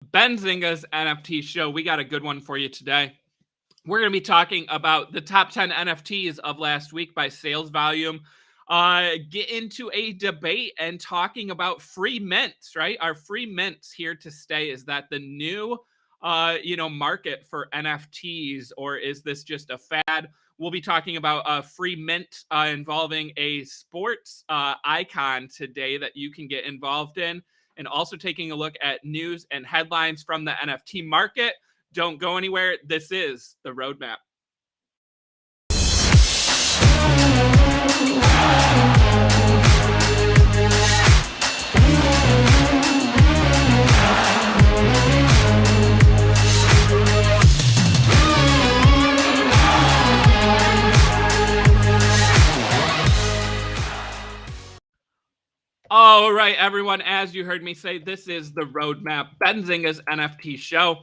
Benzinga's NFT show. We got a good one for you today. We're going to be talking about the top 10 NFTs of last week by sales volume. Get into a debate and talking about free mints, right? Are free mints here to stay? Is that the new market for NFTs, or is this just a fad? We'll be talking about a free mint involving a sports icon today that you can get involved in, and also taking a look at news and headlines from the NFT market. Don't go anywhere. This is the roadmap. All right, everyone, as you heard me say, this is the roadmap, Benzinga's NFT show.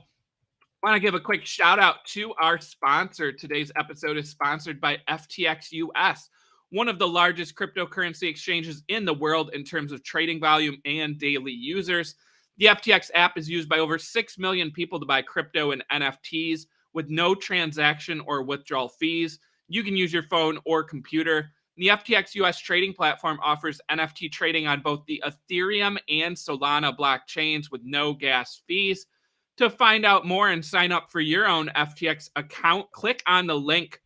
I want to give a quick shout out to our sponsor. Today's episode is sponsored by FTX US, one of the largest cryptocurrency exchanges in the world in terms of trading volume and daily users. The FTX app is used by over 6 million people to buy crypto and NFTs with no transaction or withdrawal fees. You can use your phone or computer. The FTX US trading platform offers NFT trading on both the Ethereum and Solana blockchains with no gas fees. To find out more and sign up for your own FTX account, click on the link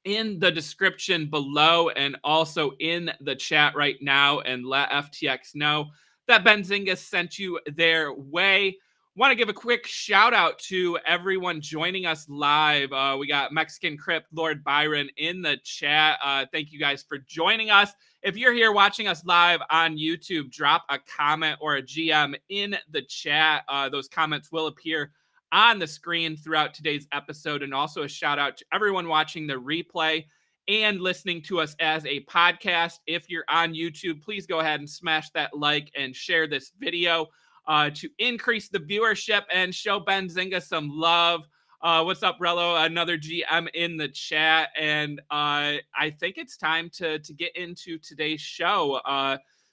in the description below and also in the chat right now and let FTX know that Benzinga sent you their way. Want to give a quick shout out to everyone joining us live. We got Mexican Crypt, Lord Byron in the chat. Thank you guys for joining us. If you're here watching us live on YouTube, drop a comment or a GM in the chat. Those comments will appear on the screen throughout today's episode. And also a shout out to everyone watching the replay and listening to us as a podcast. If you're on YouTube, please go ahead and smash that like and share this video to increase the viewership and show Benzinga some love. What's up, Rello? Another GM in the chat. And I think it's time to get into today's show.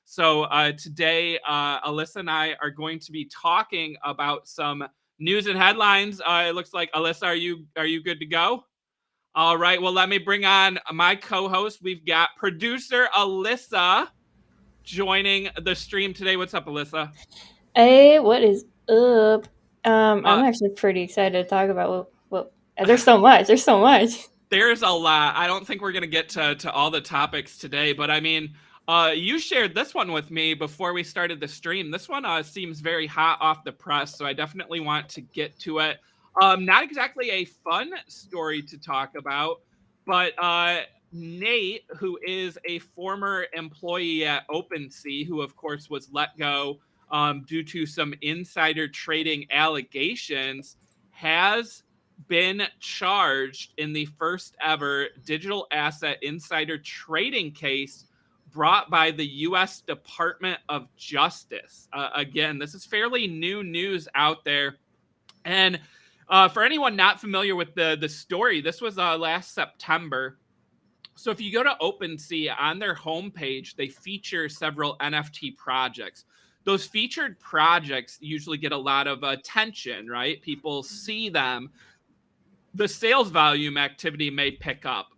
So today, Alyssa and I are going to be talking about some news and headlines. It looks like, Alyssa, are you good to go? All right. Well, let me bring on my co-host. We've got producer Alyssa joining the stream today. What's up, Alyssa? Hey, what is up? I'm actually pretty excited to talk about what there's so much. There's so much. There's a lot. I don't think we're going to get to all the topics today, but I mean, you shared this one with me before we started the stream. This one seems very hot off the press, so I definitely want to get to it. Not exactly a fun story to talk about, but Nate, who is a former employee at OpenSea, who of course was let go due to some insider trading allegations, has been charged in the first ever digital asset insider trading case brought by the U.S. Department of Justice. Again, this is fairly new news out there. And for anyone not familiar with the story, this was last September. So if you go to OpenSea, on their homepage, they feature several NFT projects. Those featured projects usually get a lot of attention, right? People see them. The sales volume activity may pick up.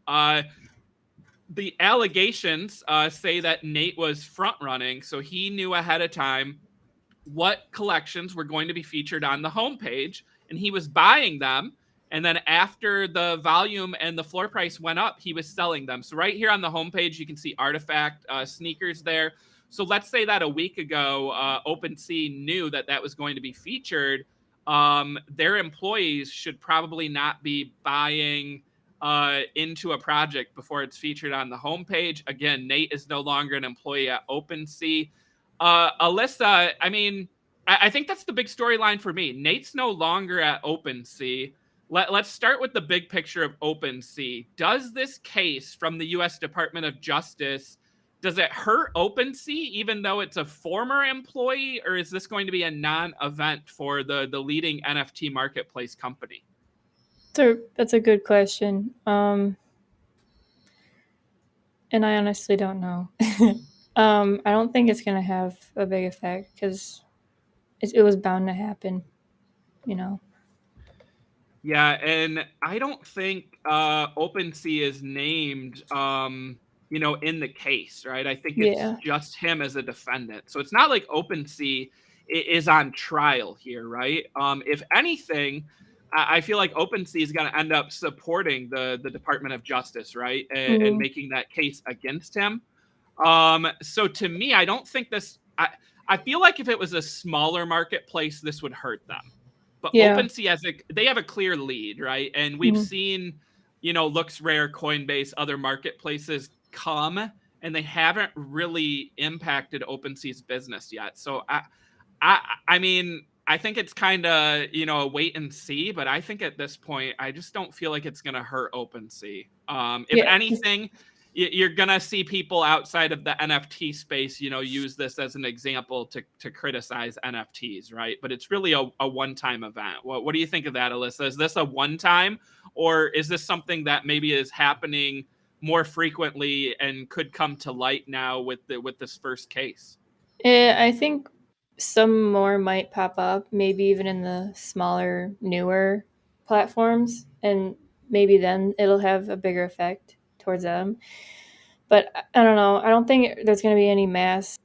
The allegations say that Nate was front running, so he knew ahead of time what collections were going to be featured on the homepage, and he was buying them. And then after the volume and the floor price went up, he was selling them. So right here on the homepage, you can see Artifact sneakers there. So let's say that a week ago, OpenSea knew that that was going to be featured. Their employees should probably not be buying into a project before it's featured on the homepage. Again, Nate is no longer an employee at OpenSea. Alyssa, I mean, I think that's the big storyline for me. Nate's no longer at OpenSea. Let's start with the big picture of OpenSea. Does this case from the U.S. Department of Justice, does it hurt OpenSea even though it's a former employee, or is this going to be a non-event for the leading NFT marketplace company? That's a good question. And I honestly don't know. I don't think it's going to have a big effect because it was bound to happen. you know. Yeah, and I don't think OpenSea is named, in the case, right? I think it's Yeah. just him as a defendant. So it's not like OpenSea is on trial here, right? If anything, I feel like OpenSea is going to end up supporting the Department of Justice, right, and Mhm. making that case against him. So to me, I don't think this. I feel like if it was a smaller marketplace, this would hurt them. But Yeah. OpenSea they have a clear lead, right? And we've Mhm. seen, Looks Rare, Coinbase, other marketplaces come, and they haven't really impacted OpenSea's business yet. So I mean, I think it's kind of, a wait and see, but I think at this point, I just don't feel like it's going to hurt OpenSea. If Yeah. anything, you're going to see people outside of the NFT space, use this as an example to criticize NFTs, right? But it's really a one-time event. What do you think of that, Alyssa? Is this a one-time, or is this something that maybe is happening more frequently and could come to light now with this first case? I think some more might pop up, maybe even in the smaller, newer platforms, and maybe then it'll have a bigger effect towards them. But I don't know. I don't think there's going to be any mass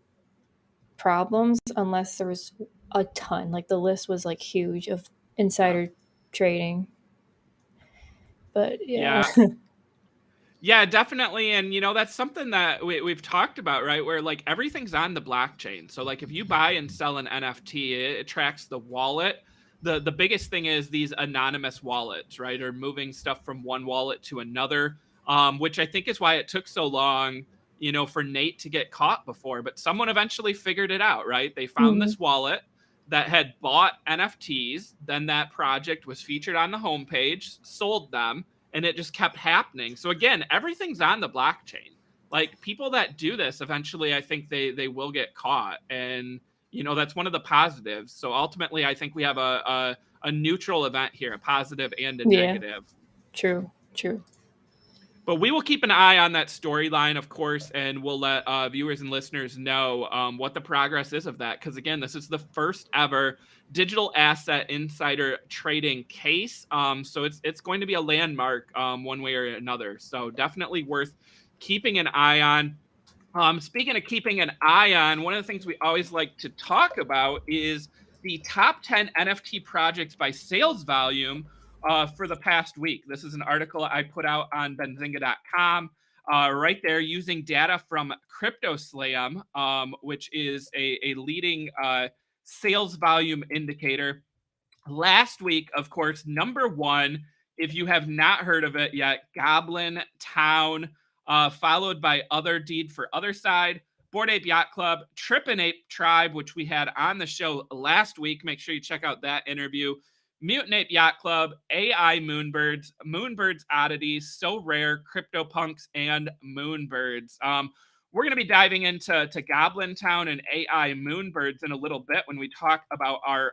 problems unless there was a ton. Like the list was like huge of insider trading. But yeah. Yeah. Yeah, definitely. And that's something that we've talked about, right? Where like everything's on the blockchain. So like if you buy and sell an NFT, it tracks the wallet. The biggest thing is these anonymous wallets, right? Or moving stuff from one wallet to another. Which I think is why it took so long, for Nate to get caught before. But someone eventually figured it out, right? They found Mhm. this wallet that had bought NFTs. Then that project was featured on the homepage, sold them, and it just kept happening. So again, everything's on the blockchain. Like people that do this eventually, I think they will get caught, and that's one of the positives. So ultimately, I think we have a neutral event here, a positive and a Yeah. negative. True. True. But we will keep an eye on that storyline, of course, and we'll let viewers and listeners know what the progress is of that. Because again, this is the first ever digital asset insider trading case, so it's going to be a landmark one way or another. So definitely worth keeping an eye on. Speaking of keeping an eye on, one of the things we always like to talk about is the top 10 NFT projects by sales volume for the past week. This is an article I put out on benzinga.com right there using data from CryptoSlam, which is a leading sales volume indicator. Last week, of course, number one, if you have not heard of it yet, Goblin Town, followed by Other Deed for Other Side, Bored Ape Yacht Club, Trippin' Ape Tribe, which we had on the show last week. Make sure you check out that interview. Mutant Ape Yacht Club, AI Moonbirds, Moonbirds Oddities, So Rare, CryptoPunks, and Moonbirds. We're going to be diving into Goblin Town and AI Moonbirds in a little bit when we talk about our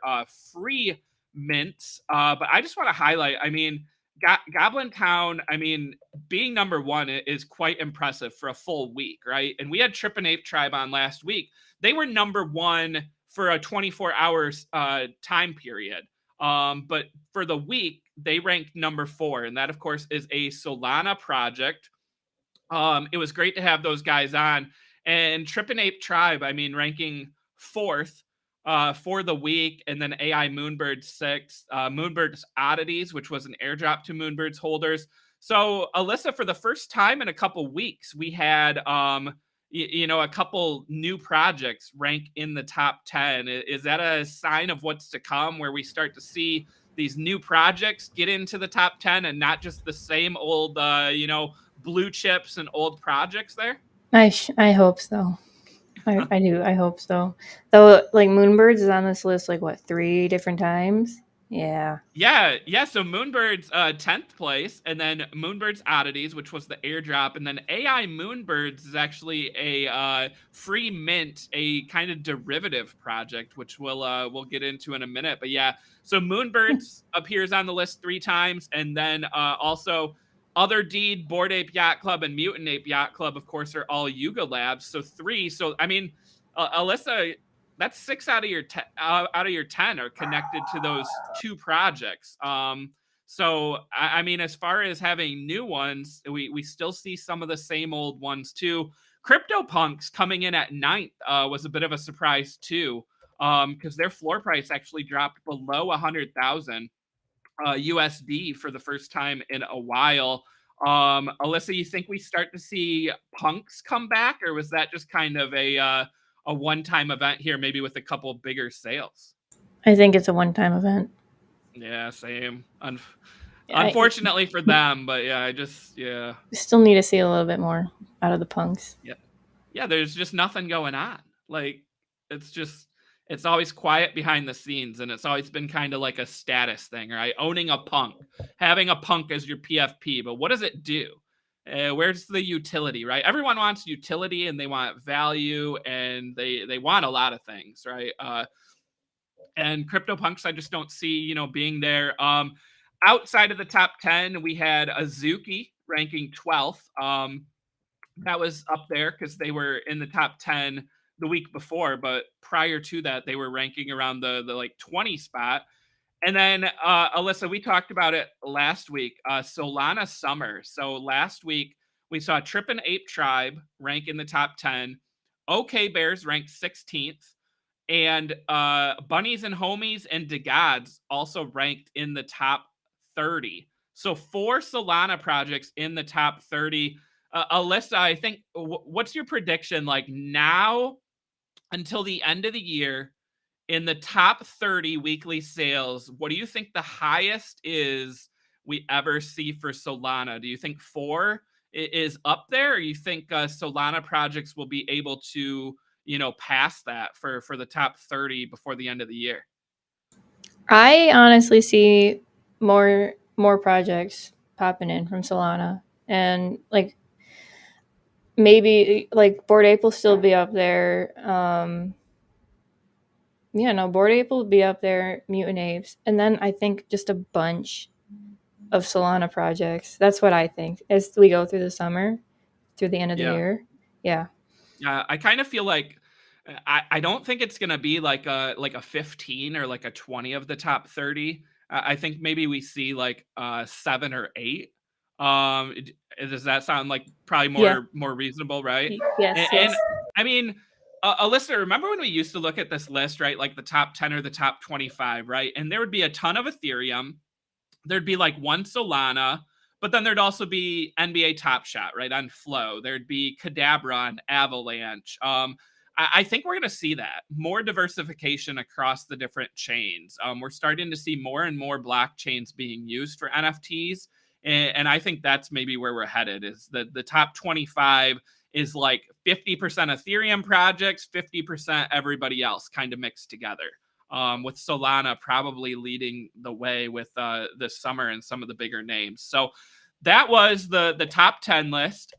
free mints. But I just want to highlight, I mean, Goblin Town, I mean, being number one is quite impressive for a full week, right? And we had Trippin' Ape Tribe on last week. They were number one for a 24 hours time period. But for the week, they ranked number four. And that, of course, is a Solana project. It was great to have those guys on. And Trippin' Ape Tribe, I mean, ranking fourth for the week, and then AI Moonbird sixth, Moonbird's Oddities, which was an airdrop to Moonbird's holders. So, Alyssa, for the first time in a couple weeks, we had a couple new projects rank in the top 10. Is that a sign of what's to come, where we start to see these new projects get into the top 10 and not just the same old, blue chips and old projects there? I hope so. I do. I hope so. Though, like Moonbirds is on this list like what 3 different times? Yeah. Yeah. So Moonbird's 10th place, and then Moonbird's Oddities, which was the airdrop, and then AI Moonbirds is actually a free mint, a kind of derivative project, which we'll get into in a minute. But yeah, so Moonbirds appears on the list 3 times, and then also Other Deed, Bored Ape Yacht Club, and Mutant Ape Yacht Club, of course, are all Yuga Labs. So 3. So I mean, Alyssa, that's 6 out of your out of your 10 are connected to those two projects. So I mean, as far as having new ones, we still see some of the same old ones too. CryptoPunks coming in at ninth was a bit of a surprise too, because their floor price actually dropped below 100,000 USD for the first time in a while. Alyssa, you think we start to see punks come back, or was that just kind of a one-time event here, maybe with a couple bigger sales? I think it's a one-time event. Yeah, same. I Unfortunately for them, but yeah, still need to see a little bit more out of the punks. yeah, yeah. There's just nothing going on. Like it's just it's always quiet behind the scenes, and it's always been kind of like a status thing, right? Owning a punk, having a punk as your PFP, but what does it do? Where's the utility, right? Everyone wants utility, and they want value, and they want a lot of things, right? And CryptoPunks, I just don't see, being there. Outside of the top 10, we had Azuki ranking 12th. That was up there because they were in the top 10 the week before, but prior to that, they were ranking around the like 20 spot. And then Alyssa, we talked about it last week. Solana Summer. So last week we saw Trip and Ape Tribe rank in the top 10. OK Bears ranked 16th. And Bunnies and Homies and DeGods also ranked in the top 30. So 4 Solana projects in the top 30. Alyssa, I think, what's your prediction like now until the end of the year in the top 30 weekly sales? What do you think the highest is we ever see for Solana? Do you think 4 is up there, or you think Solana projects will be able to, pass that for the top 30 before the end of the year? I honestly see more projects popping in from Solana, and like maybe like Bored Ape will still be up there. Yeah, no, Bored Ape will be up there, Mutant Apes, and then I think just a bunch of Solana projects. That's what I think as we go through the summer, through the end of the Yeah. year. Yeah. I kind of feel like I don't think it's gonna be like a 15 or like a 20 of the top 30. I think maybe we see like 7 or 8. Does that sound like probably Yeah. more reasonable, right? Yes. And I mean, Alyssa, remember when we used to look at this list, right? Like the top 10 or the top 25, right? And there would be a ton of Ethereum. There'd be like one Solana, but then there'd also be NBA Top Shot, right, on Flow. There'd be Kadabra on Avalanche. I think we're going to see that more diversification across the different chains. We're starting to see more and more blockchains being used for NFTs. And I think that's maybe where we're headed is the top 25 is like 50% Ethereum projects, 50% everybody else kind of mixed together. With Solana probably leading the way with this summer and some of the bigger names. So that was the top 10 list.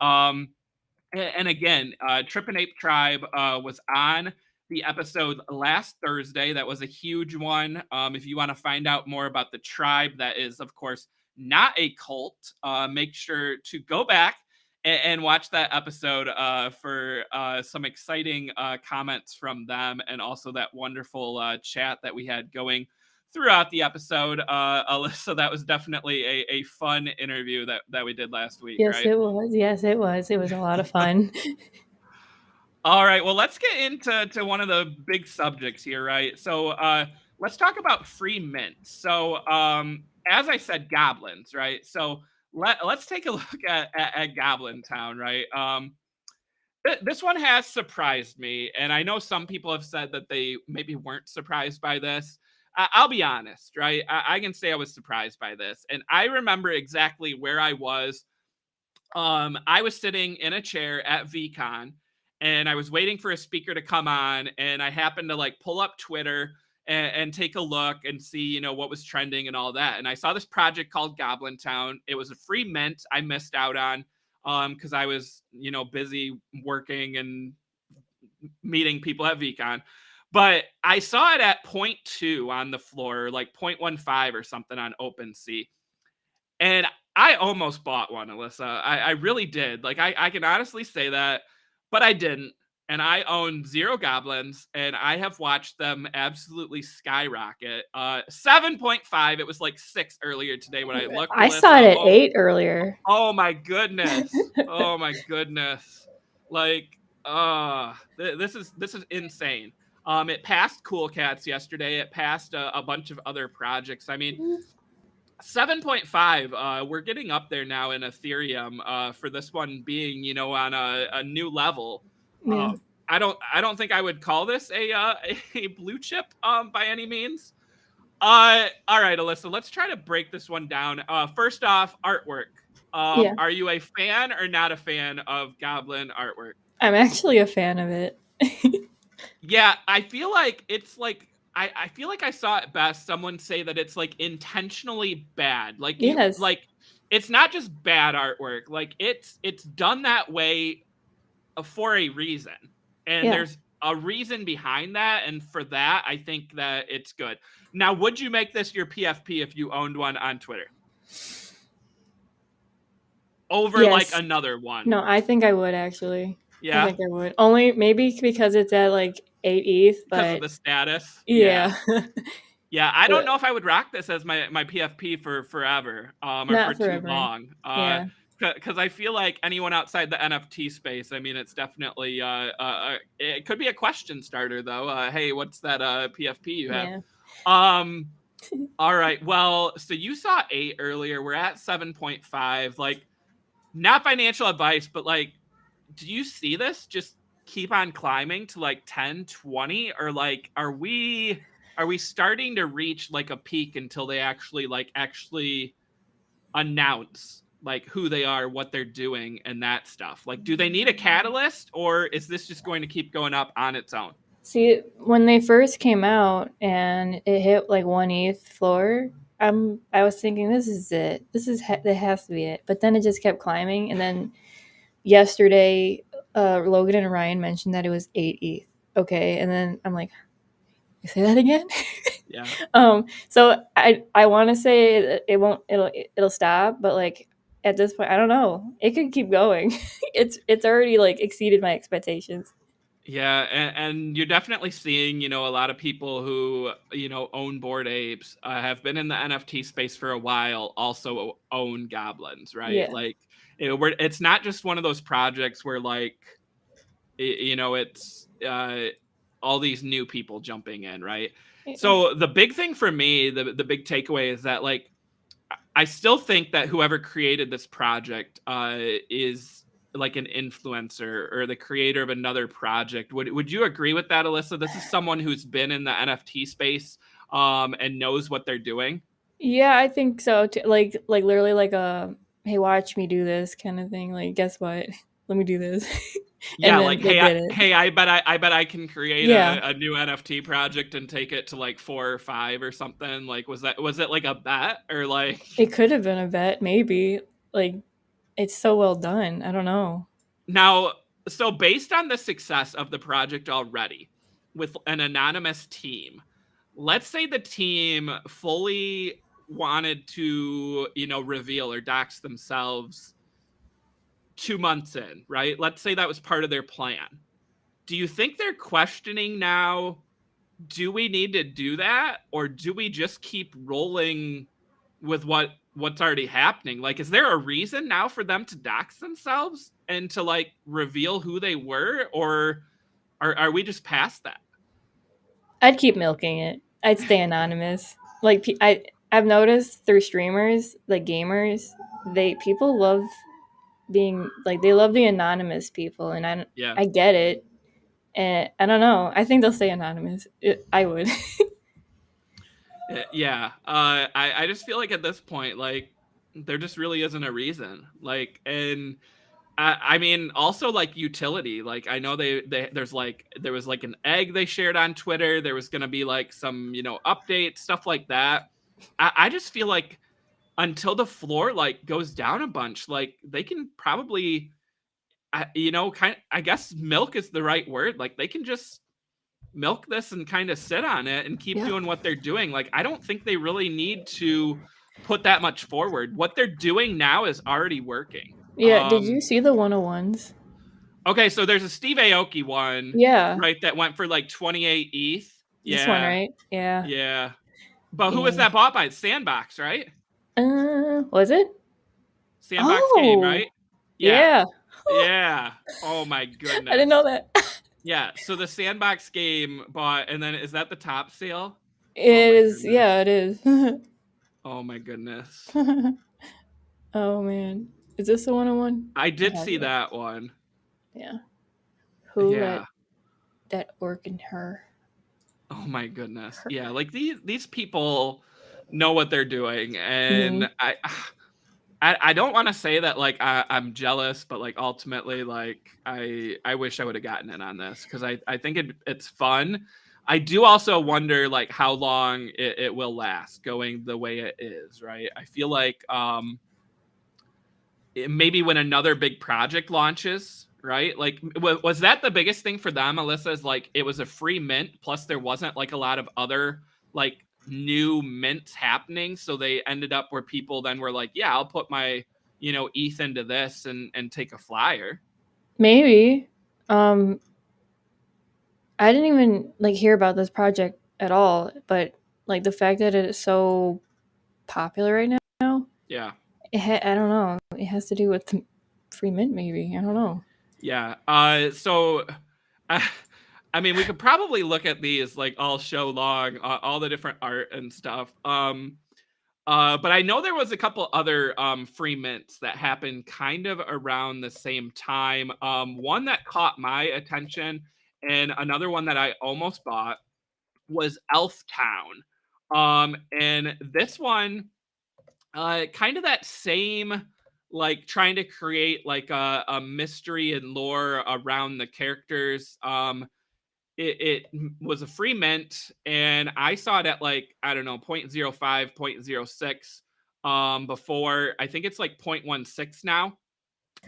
And again, Trip and Ape Tribe was on the episode last Thursday. That was a huge one. If you want to find out more about the tribe, that is, of course, not a cult, make sure to go back and watch that episode for some exciting comments from them, and also that wonderful chat that we had going throughout the episode. Alyssa, that was definitely a fun interview that we did last week, Yes, right? it was. Yes, it was. It was a lot of fun. All right, well, let's get into one of the big subjects here, right? So let's talk about free mint. So as I said, goblins, right? So let's take a look at Goblin Town, right? This one has surprised me, and I know some people have said that they maybe weren't surprised by this. I'll be honest, right? I can say I was surprised by this, and I remember exactly where I was. I was sitting in a chair at VCon, and I was waiting for a speaker to come on, and I happened to like pull up Twitter and take a look and see, what was trending and all that. And I saw this project called Goblin Town. It was a free mint I missed out on because I was, busy working and meeting people at VCon. But I saw it at 0.2 on the floor, like 0.15 or something on OpenSea. And I almost bought one, Alyssa. I really did. Like, I can honestly say that, but I didn't. and I own 0 goblins, and I have watched them absolutely skyrocket. 7.5. It was like 6 earlier today when I looked, I saw it Alyssa. at 8 earlier. Oh my goodness. Oh my goodness. Like, this is insane. It passed Cool Cats yesterday. It passed a bunch of other projects. I mean, 7.5. We're getting up there now in Ethereum. For this one being, on a new level. Yeah. I don't think I would call this a blue chip by any means. All right, Alyssa, let's try to break this one down. First off, artwork. Yeah. Are you a fan or not a fan of Goblin artwork? I'm actually a fan of it. Yeah, I feel like it's like I feel like I saw it best. Someone say that it's like intentionally bad. Like Yes. it's not just bad artwork. Like it's done that way for a reason. And Yeah. there's a reason behind that, and for that I think that it's good. Now, would you make this your PFP if you owned one on Twitter? Over like Yes. another one. No, I think I would actually. Yeah. I think I would. Only maybe because it's at like 8 ETH, Because but of the status. yeah. Yeah, I don't But know if I would rock this as my PFP for forever, or not for too forever. long. Yeah. Because I feel like anyone outside the NFT space, I mean, it's definitely it could be a question starter though. Hey, what's that PFP you have? Yeah. All right. Well, so you saw 8 earlier. We're at 7.5. Like, not financial advice, but like, do you see this just keep on climbing to like 10, 20, or like are we starting to reach like a peak until they actually announce like who they are, what they're doing, and that stuff? Like, do they need a catalyst, or is this just going to keep going up on its own? See, when they first came out and it hit like 1 ETH floor, I was thinking this is it. That has to be it. But then it just kept climbing, and then yesterday, Logan and Ryan mentioned that it was 8 ETH. Okay, and then I'm like, you say that again? Yeah. So I want to say it'll stop, but like at this point, I don't know. It could keep going. It's already like exceeded my expectations. Yeah, and you're definitely seeing, a lot of people who, own Bored Apes, have been in the NFT space for a while, also own goblins, right? Yeah. Like, it's not just one of those projects where, like, it's all these new people jumping in, right? So the big thing for me, the big takeaway is that, like, I still think that whoever created this project is like an influencer or the creator of another project. Would you agree with that, Alyssa? This is someone who's been in the NFT space and knows what they're doing. Yeah, I think so too. Like literally like a hey, watch me do this kind of thing. Like, guess what? Let me do this. And Yeah, then like they did it. I bet I can create Yeah. a new NFT project and take it to like 4 or 5 or something. Like, was it like a bet, or like It could have been a bet, maybe. Like, it's so well done. I don't know. now? So based on the success of the project already with an anonymous team, let's say the team fully wanted to, reveal or dox themselves 2 months in, right? Let's say that was part of their plan. Do you think they're questioning now, do we need to do that, or do we just keep rolling with what's already happening? Like, is there a reason now for them to dox themselves and to like reveal who they were, or are we just past that? I'd keep milking it. I'd stay anonymous. Like I've noticed through streamers, like gamers, people love being like they love the anonymous people, and Yeah. I get it. And I don't know. I think they'll stay anonymous. I would. Yeah. I just feel like at this point, like, there just really isn't a reason. Like, and I mean, also like utility. Like, I know there was like an egg they shared on Twitter. There was gonna be like some, updates, stuff like that. I just feel like until the floor like goes down a bunch, like they can probably, I guess milk is the right word. Like, they can just milk this and kind of sit on it and keep doing what they're doing. Like, I don't think they really need to put that much forward. What they're doing now is already working. Yeah, did you see the 101s? Okay, so there's a Steve Aoki one, Yeah. right, that went for like 28 ETH. This one, Yeah, right? Yeah. yeah. But who was Yeah. that bought by? Sandbox, right? Was it? Sandbox game, Oh, right? Yeah, yeah. yeah. Oh my I goodness. didn't know that. Yeah, so the Sandbox game bought, and then is that the top sale? Oh It my is. goodness. Yeah, it is. Oh my goodness. Oh man, is this the 101? I did It has see to be. that one. Yeah. Who Yeah. let that orc in her? Oh my goodness. Yeah, like these people know what they're doing, and I don't want to say that like I'm jealous, but like ultimately like I wish I would have gotten in on this because I think it's fun. I do also wonder like how long it will last going the way it is, right? I feel like maybe when another big project launches, right? Like, was that the biggest thing for them, Alyssa? Is like it was a free mint, plus there wasn't like a lot of other like new mints happening, so they ended up where people then were like, yeah, I'll put my ETH into this and take a flyer. Maybe. I didn't even like hear about this project at all, but like the fact that it is so popular right now, Yeah. I don't know. It has to do with the free mint, maybe. I don't know. Yeah. So, I mean, we could probably look at these like all show long, all the different art and stuff. But I know there was a couple other free mints that happened kind of around the same time. One that caught my attention and another one that I almost bought was Elf Town. And this one, kind of that same, like trying to create like a mystery and lore around the characters. It was a free mint, and I saw it at like, I don't know, 0.05, 0.06 before. I think it's like 0.16 now.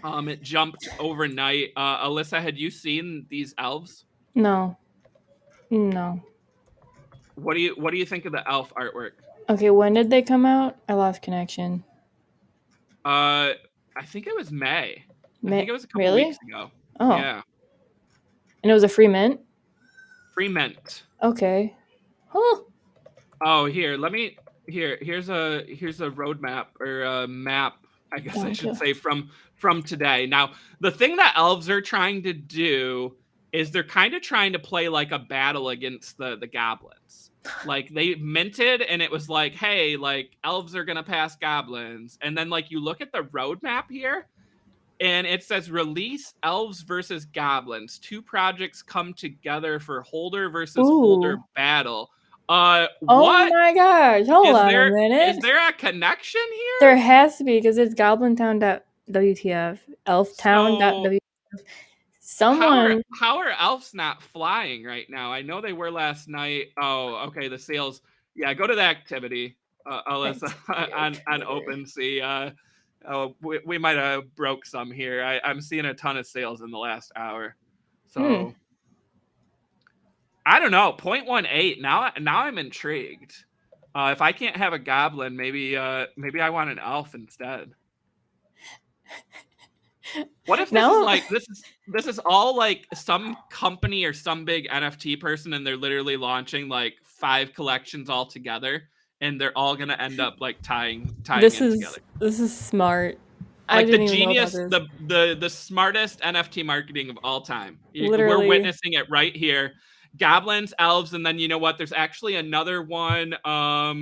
It jumped overnight. Alyssa, had you seen these elves? No. No. What do you think of the elf artwork? Okay, when did they come out? I lost connection. I think it was May. I think it was a couple Really? weeks ago. Oh. Yeah. And it was a free mint? Free mint. Okay. Huh. Oh, here's a roadmap or a map, I guess I should say, from today. Now, the thing that elves are trying to do is they're kind of trying to play like a battle against the goblins. Like they minted and it was like, hey, like elves are gonna pass goblins. And then like you look at the roadmap here and it says release elves versus goblins. Two projects come together for holder versus holder battle. Oh What my gosh! Hold on a minute. is there a connection here? There has to be because it's Goblin Town WTF, Elf Town WTF. Someone. How are elves not flying right now? I know they were last night. Oh, okay. The sales. Yeah, go to the activity, Alyssa, on OpenSea. Oh, we might have broke some here. I'm seeing a ton of sales in the last hour. So I don't know. 0.18. Now I'm intrigued. If I can't have a goblin, maybe I want an elf instead. What if this is all like some company or some big NFT person and they're literally launching like 5 collections all together and they're all gonna end up like tying This in is together. this is smart. Like I the didn't even know genius, about this. the smartest NFT marketing of all time. Literally. We're witnessing it right here. Goblins, elves, and then you know what? There's actually another one. I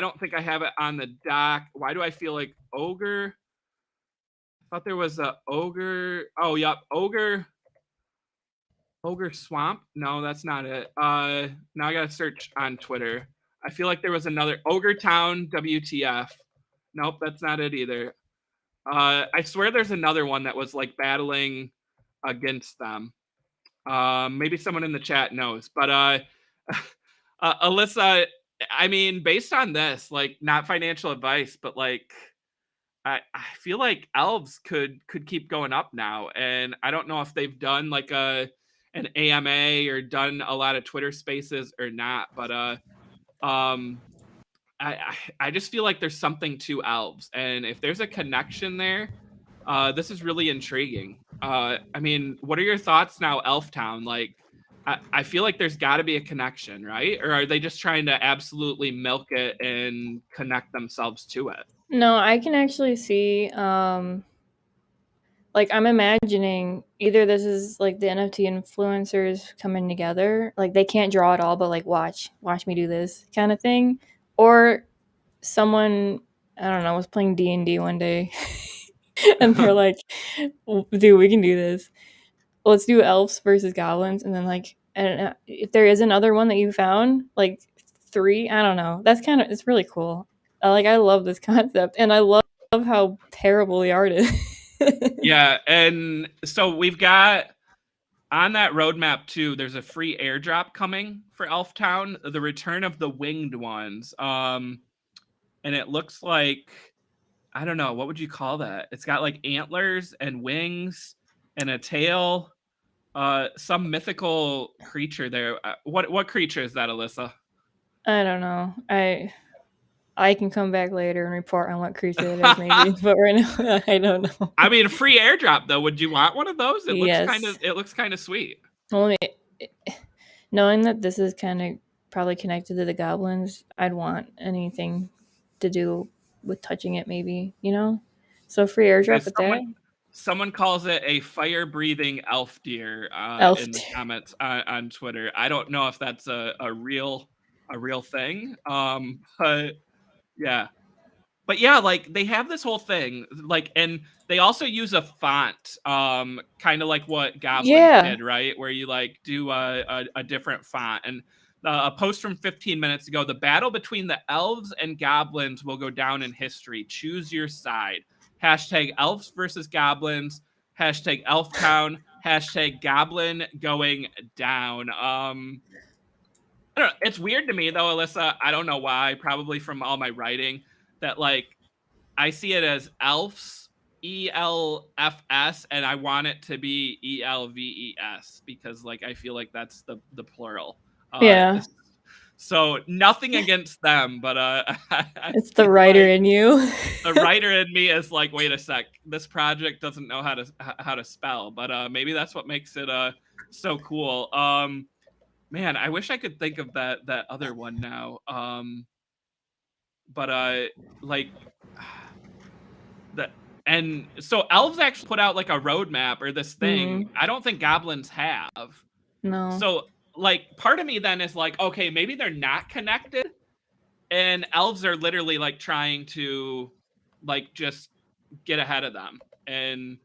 don't think I have it on the dock. Why do I feel like ogre? I thought there was a ogre. Oh, yep, ogre swamp. No, that's not it. Now I gotta search on Twitter. I feel like there was another ogre town WTF. Nope, that's not it either. I swear there's another one that was like battling against them. Maybe someone in the chat knows, but Alyssa, I mean, based on this, like, not financial advice, but like, I feel like elves could keep going up now, and I don't know if they've done like an AMA or done a lot of Twitter Spaces or not, but I just feel like there's something to elves, and if there's a connection there, this is really intriguing. I mean, what are your thoughts now, Elf Town? Like, I feel like there's got to be a connection, right? Or are they just trying to absolutely milk it and connect themselves to it? No, I can actually see like I'm imagining either this is like the NFT influencers coming together, like they can't draw at all, but like watch me do this kind of thing, or someone I don't know was playing D&D one day, and they're like, "Dude, we can do this. Let's do elves versus goblins," and then like, and if there is another one that you found, like three, I don't know. That's kind of it's really cool. Like I love this concept, and I love how terrible the art is. Yeah, and so we've got on that roadmap too. There's a free airdrop coming for Elf Town, the return of the winged ones. And it looks like I don't know what would you call that? It's got like antlers and wings and a tail. Some mythical creature there. What creature is that, Alyssa? I don't know. I can come back later and report on what creature it is, maybe. But right now, I don't know. I mean, free airdrop though. Would you want one of those? Yes. It looks kind of sweet. Well, knowing that this is kind of probably connected to the goblins, I'd want anything to do with touching it, maybe, you know? So free airdrop As at that? someone calls it a fire breathing elf deer Elf. in the comments on Twitter. I don't know if that's a real thing. But yeah. But yeah, like they have this whole thing, like, and they also use a font, kind of like what Goblins Yeah. did, right? Where you like do a different font. And a post from 15 minutes ago: the battle between the elves and goblins will go down in history. Choose your side. Hashtag elves versus goblins. Hashtag Elftown. Hashtag goblin going down. I don't know. It's weird to me though, Alyssa. I don't know why. Probably from all my writing that like I see it as elves, ELFS, and I want it to be ELVES because like I feel like that's the plural. Yeah. So nothing against them, but I It's the feel writer like in you. the writer in me is like, wait a sec, this project doesn't know how to spell, but maybe that's what makes it so cool. Man, I wish I could think of that other one now. But like the and so elves actually put out like a roadmap or this thing. Hmm. I don't think goblins have. No. So like part of me then is like, okay, maybe they're not connected, and elves are literally like trying to like just get ahead of them. And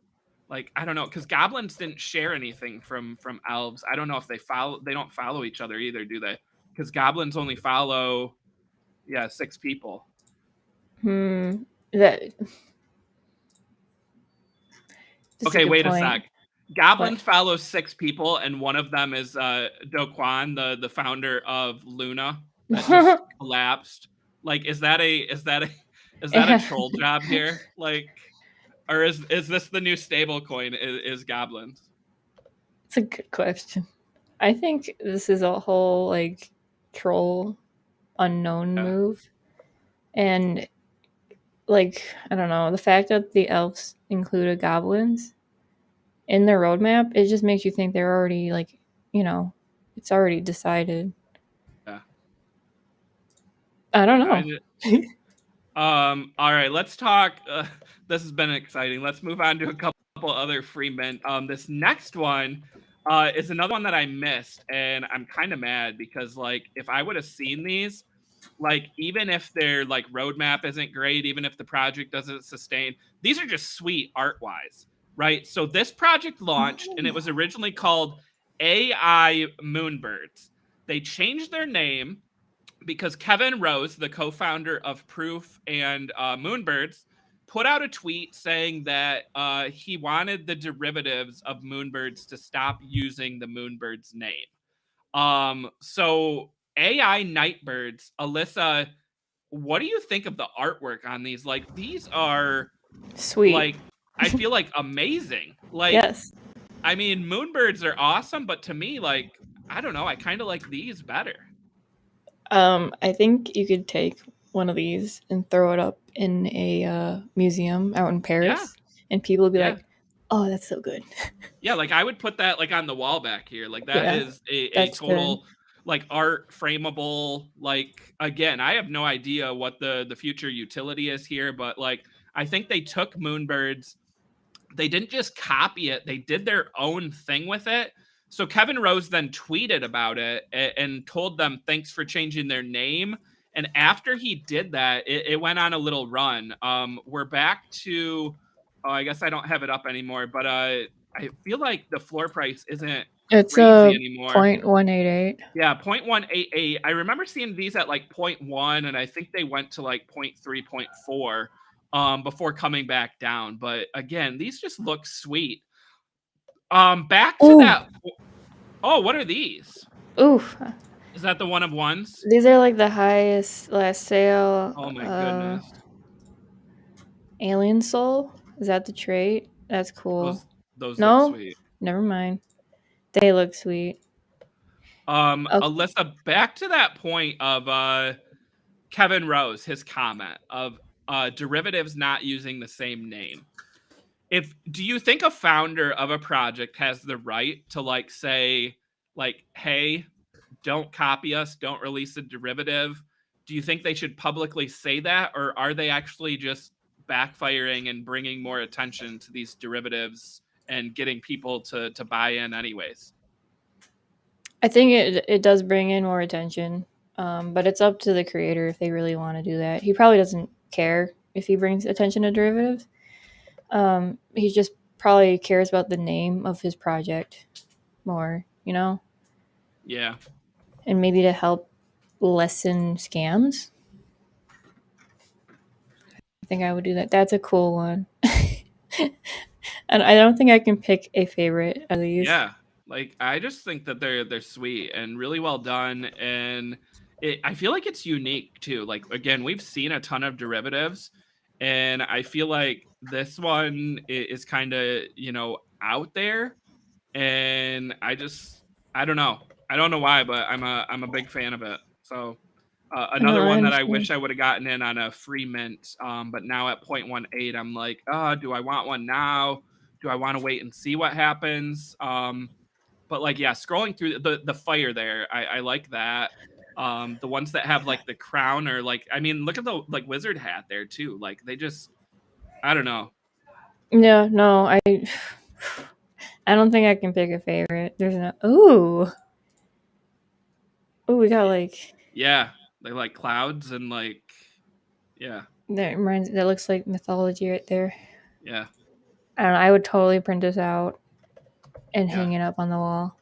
like I don't know, because goblins didn't share anything from elves. I don't know if they don't follow each other either, do they? Because goblins only follow 6 people. Hmm. That That's a Okay, good wait a point. sec. What? Goblins follows 6 people, and one of them is Do Kwon, the founder of Luna that just collapsed. Like, is that a Yeah. troll job here? Like, or is this the new stable coin? Is goblins? It's a good question. I think this is a whole like troll unknown Yeah, move. And like I don't know, the fact that the elves included goblins in their roadmap, it just makes you think they're already like, you know, it's already decided. yeah. I don't I, know. all right, let's talk. This has been exciting. Let's move on to a couple other free mint. This next one is another one that I missed, and I'm kind of mad because, like, if I would have seen these, like, even if their like roadmap isn't great, even if the project doesn't sustain, these are just sweet art wise, right? So this project launched, and it was originally called AI Moonbirds. They changed their name because Kevin Rose, the co-founder of Proof and Moonbirds, put out a tweet saying that he wanted the derivatives of Moonbirds to stop using the Moonbirds name. So AI Nightbirds, Alyssa, what do you think of the artwork on these? Like, these are Sweet. like, I feel like amazing. Like, Yes. I mean, Moonbirds are awesome, but to me, like, I don't know, I kind of like these better. I think you could take one of these and throw it up in a museum out in Yeah, Paris, and people would be yeah. like, Oh, that's so good. Yeah, like I would put that like on the wall back here. Like that Yeah, is a that's total good. like art frameable. Like again, I have no idea what the future utility is here, but like I think they took Moonbirds, they didn't just copy it, they did their own thing with it. So Kevin Rose then tweeted about it and told them thanks for changing their name. And after he did that, it went on a little run. We're back to, oh, I guess I don't have it up anymore, but I feel like the floor price isn't It's crazy a anymore. 0.188. Yeah, 0.188. I remember seeing these at like 0.1, and I think they went to like 0.3, 0.4 before coming back down. But again, these just look sweet. Back to Ooh, that. Oh, what are these? ooh. Is that the one of ones? These are like the highest last sale. Oh my goodness. Alien Soul. Is that the trait? That's cool. Those look No, sweet. never mind. They look sweet. Okay. Alyssa, back to that point of Kevin Rose, his comment of derivatives not using the same name. Do you think a founder of a project has the right to like say like, hey, don't copy us, don't release a derivative? Do you think they should publicly say that, or are they actually just backfiring and bringing more attention to these derivatives and getting people to buy in anyways? I think it does bring in more attention, but it's up to the creator if they really want to do that. He probably doesn't care if he brings attention to derivatives. He just probably cares about the name of his project more, you know? Yeah. And maybe to help lessen scams. I think I would do that. That's a cool one. And I don't think I can pick a favorite of these. Yeah. Like I just think that they're sweet and really well done, and I feel like it's unique too. Like again, we've seen a ton of derivatives, and I feel like this one is kind of, out there, and I don't know. I don't know why, but I'm a big fan of it. So No, another I one that I understand. wish I would have gotten in on a free mint, but now at 0.18, I'm like, oh, do I want one now? Do I want to wait and see what happens? But like, yeah, scrolling through the fire there, I like that. The ones that have like the crown, or like, I mean, look at the like wizard hat there too. Like they just, I don't know. Yeah, no, I don't think I can pick a favorite. There's no. Ooh, we got like Yeah, they like clouds and like, yeah, that looks like mythology right there. yeah, I don't know. I would totally print this out and yeah. hang it up on the wall.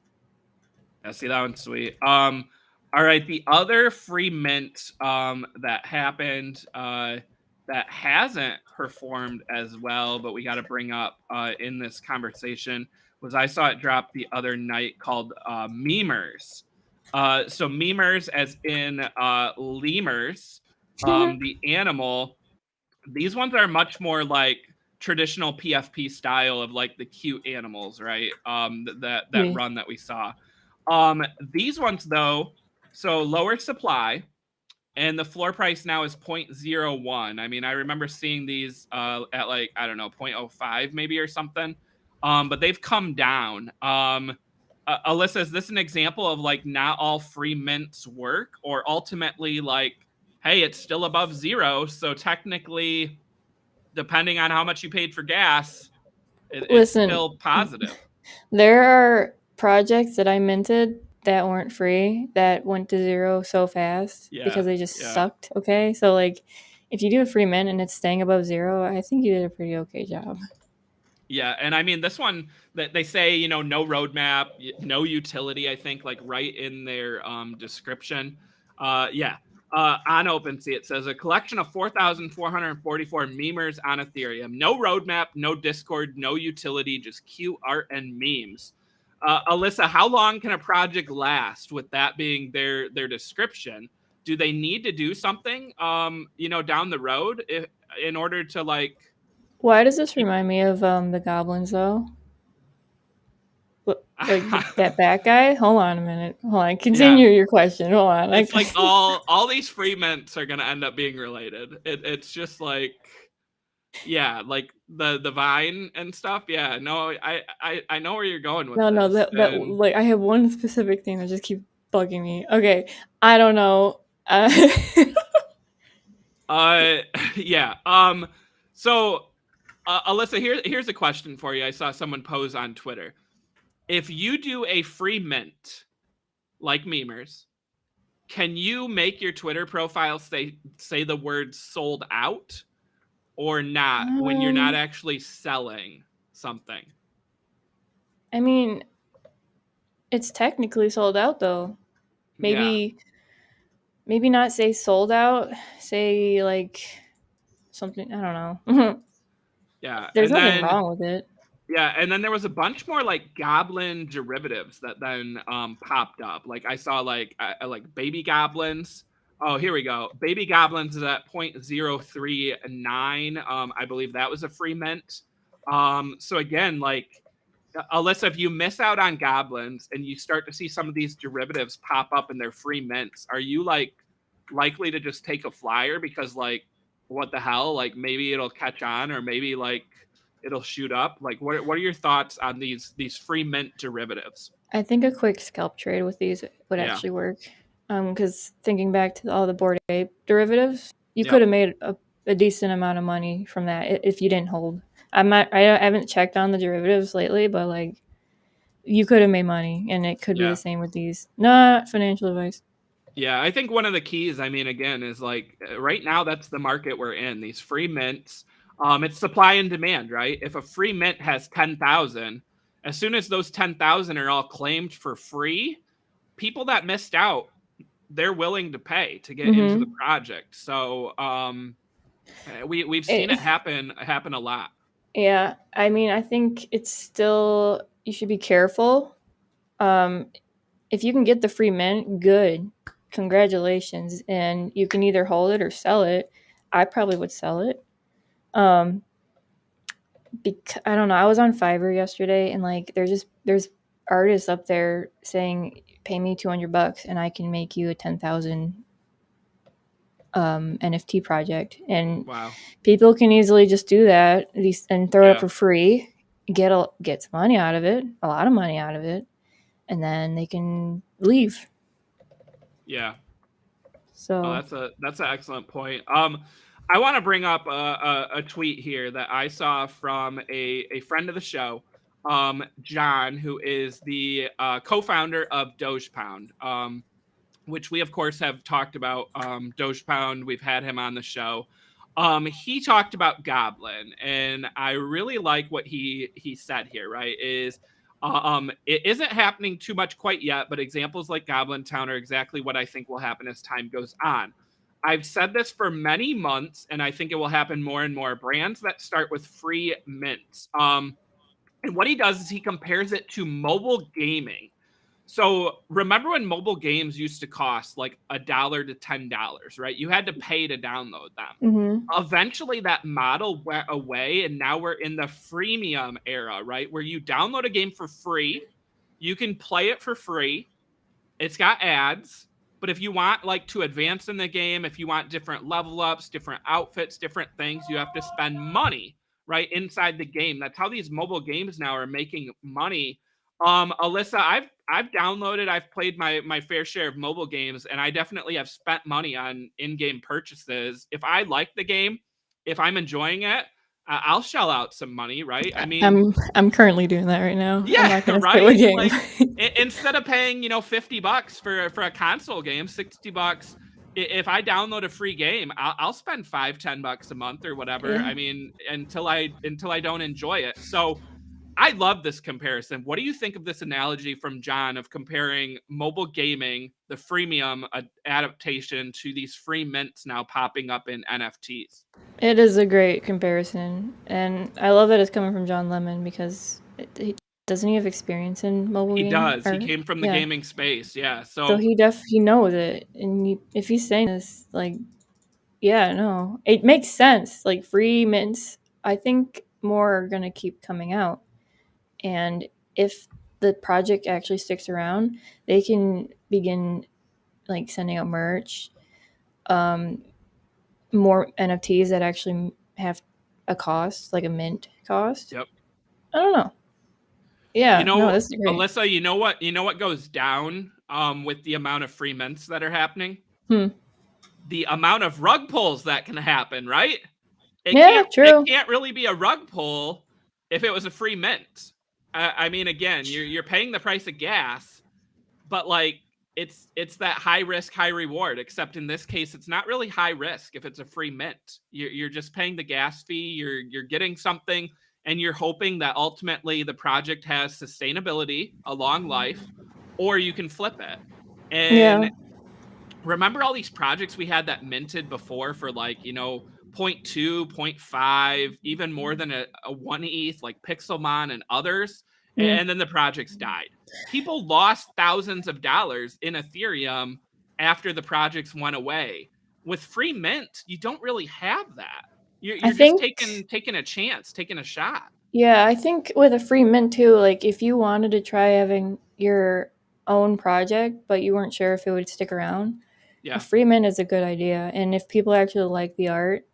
I see that one's sweet. All right, the other free mint that happened that hasn't performed as well, but we got to bring up in this conversation, was I saw it drop the other night, called Memers. So Memers, as in lemurs, the animal. These ones are much more like traditional PFP style of like the cute animals, right? That Yeah. run that we saw. These ones though, so lower supply, and the floor price now is 0.01. I mean, I remember seeing these at like, I don't know, 0.05 maybe or something. But they've come down. Alyssa, is this an example of like not all free mints work, or ultimately like, hey, it's still above zero, so technically, depending on how much you paid for gas, it's Listen, still positive? there are projects that I minted that weren't free that went to zero so fast Yeah, because they just yeah. sucked. Okay, so like, if you do a free mint and it's staying above zero, I think you did a pretty okay job. Yeah, and I mean, this one that they say, no roadmap, no utility, I think, like right in their description. Yeah. On OpenSea, it says a collection of 4,444 memers on Ethereum. No roadmap, no Discord, no utility, just cute art and memes. Alyssa, how long can a project last with that being their description? Do they need to do something, down the road in order to like Why does this keep? remind me of the goblins though? Like that bat guy? Hold on a minute. Hold on. Yeah, Continue your question. Hold on. it's like all these free mints are gonna end up being related. It's just like, Yeah, like the Vine and stuff. Yeah, no, I know where you're going with No, this. that And like I have one specific thing that just keeps bugging me. Okay, I don't know. uh yeah. So Alyssa, here's a question for you. I saw someone pose on Twitter. If you do a free mint like memers, can you make your Twitter profile say the word sold out or not when you're not Um, actually selling something? I mean, it's technically sold out though. Yeah. Maybe not say sold out. Say like something. I don't know. Yeah. There's nothing wrong with it. Yeah, and then there was a bunch more like goblin derivatives that then popped up. Like I saw like baby goblins. Oh, here we go. Baby goblins is at 0.039. I believe that was a free mint. So again, like Alyssa, if you miss out on goblins and you start to see some of these derivatives pop up in their free mints, are you like likely to just take a flyer because like what the hell? Like maybe it'll catch on or maybe like it'll shoot up. Like what are your thoughts on these free mint derivatives? I think a quick scalp trade with these would Yeah. actually work. Because thinking back to all the Bored Ape derivatives, you could Yep. have made a decent amount of money from that if you didn't hold. I haven't checked on the derivatives lately, but like you could have made money, and it could be the Yeah. same with these. Not financial advice. Yeah, I think one of the keys, I mean, again, is like right now that's the market we're in. These free mints, it's supply and demand, right? If a free mint has 10,000, as soon as those 10,000 are all claimed for free, people that missed out, they're willing to pay to get into the Mm-hmm. project. So we've seen it happen a lot. Yeah, I mean, I think it's still you should be careful. Um, if you can get the free mint, good, congratulations, and you can either hold it or sell it. I probably would sell it. Um, because I don't know. I was on Fiverr yesterday, and like, there's artists up there saying, "Pay me $200 and I can make you a 10,000 NFT project," and Wow. people can easily just do that and throw it up Yeah. for free, get some money out of it, a lot of money out of it, and then they can leave. Yeah. Oh, So that's an excellent point. I want to bring up a tweet here that I saw from a friend of the show, John, who is the co-founder of Doge Pound, which we of course have talked about. Doge Pound, we've had him on the show. He talked about Goblin, and I really like what he said here. Right, is it isn't happening too much quite yet, but examples like Goblin Town are exactly what I think will happen as time goes on. I've said this for many months, and I think it will happen more and more. Brands that start with free mints. And what he does is he compares it to mobile gaming. So remember when mobile games used to cost like $1 to $10, right? You had to pay to download them. mhm. Eventually that model went away, and now we're in the freemium era, right? Where you download a game for free, you can play it for free. It's got ads, but if you want like to advance in the game, if you want different level ups, different outfits, different things, you have to spend money right inside the game. That's how these mobile games now are making money. Alyssa, I've downloaded, I've played my fair share of mobile games, and I definitely have spent money on in-game purchases. If I like the game, if I'm enjoying it, I'll shell out some money, right? I mean, I'm currently doing that right now. I'm yeah, not gonna say what right. game. Like instead of paying $50 for a console game, $60. If I download a free game, I'll spend $5-10 a month or whatever. Yeah. I mean, until I don't enjoy it. So I love this comparison. What do you think of this analogy from John of comparing mobile gaming, the freemium adaptation, to these free mints now popping up in NFTs? It is a great comparison, and I love that it's coming from John Lemon because doesn't he have experience in mobile He game? does. He Or came from the yeah, gaming space. Yeah. so So he knows it, and if he's saying this, like, yeah, no, it makes sense. Like free mints, I think more are gonna keep coming out, and if the project actually sticks around, they can begin like sending out merch, more NFTs that actually have a cost, like a mint cost. Yep. I don't know. Yeah, You know, no, this is great. Alyssa, you know what goes down with the amount of free mints that are happening? The amount of rug pulls that can happen, right? It true. can't really be a rug pull if it was a free mint. I mean, again, you're paying the price of gas, but like it's that high risk, high reward. Except in this case, it's not really high risk if it's a free mint. You're just paying the gas fee. You're getting something, and you're hoping that ultimately the project has sustainability, a long life, or you can flip it. And remember all these projects we had that minted before for like, 0.2, 0.5, even more than a 1 ETH, like Pixelmon and others, and then the projects died. People lost thousands of dollars in Ethereum after the projects went away. With free mint, you don't really have that. You're just taking a chance, taking a shot. Yeah, I think with a free mint too, like if you wanted to try having your own project, but you weren't sure if it would stick around, a free mint is a good idea. And if people actually like the art